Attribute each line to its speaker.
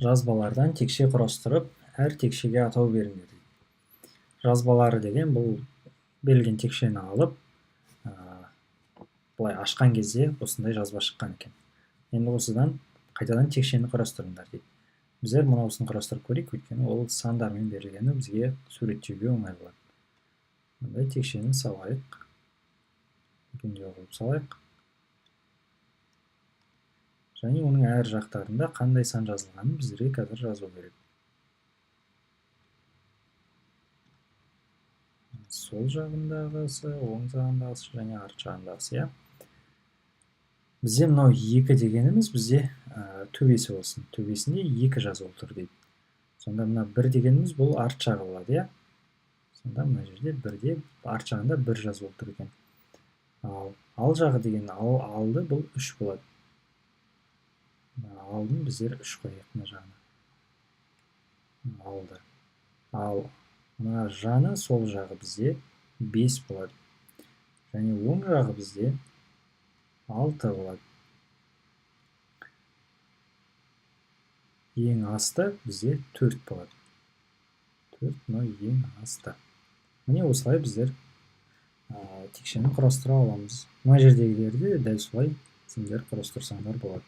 Speaker 1: жазбалардан текше құрастырып, әр текшеге атау беріңдер дейді. Жазбалары деген бұл берілген текшені алып, былай ашқан кезде осындай жазба шыққан екен. Енді осыдан қайтадан текшені құрастырыңдар дейді. Біздер мынауысын құрастырып көрейік, өйткені ол сандармен берілгені бізге суреттеуге оңай болады. Мындай текшені салайық. Үлкендеу қылып салайық. Және оның әр жақтарында қандай сан жазылғанын біздерге қазір жазу керек. Сол жағындағысы, оң жағындағысы және арт жағындағысы, иә. Бізде мынау 2 дегеніміз бізде төбесі болсын. Төбесінде 2 жазылып тұр дейді. Сонда мына 1 дегеніміз бұл арт жағы болады, иә. Сонда мына жерде 1-де арт жағында 1 жазылып тұр екен. Ал жағы деген алды бұл 3 болады. Алдын біздер 3 қояйық мына жағына. Алды. Ал мына жаны сол жағы бізде 5 болады. Және оң жағы бізде 6 болады. Ең асты бізде 4 болады. 4 мынау ең асты. Міне осылай біздер текшені құрастыра аламыз. Мына жердегілерді дәл солай сендер құрастырсаңдар болады.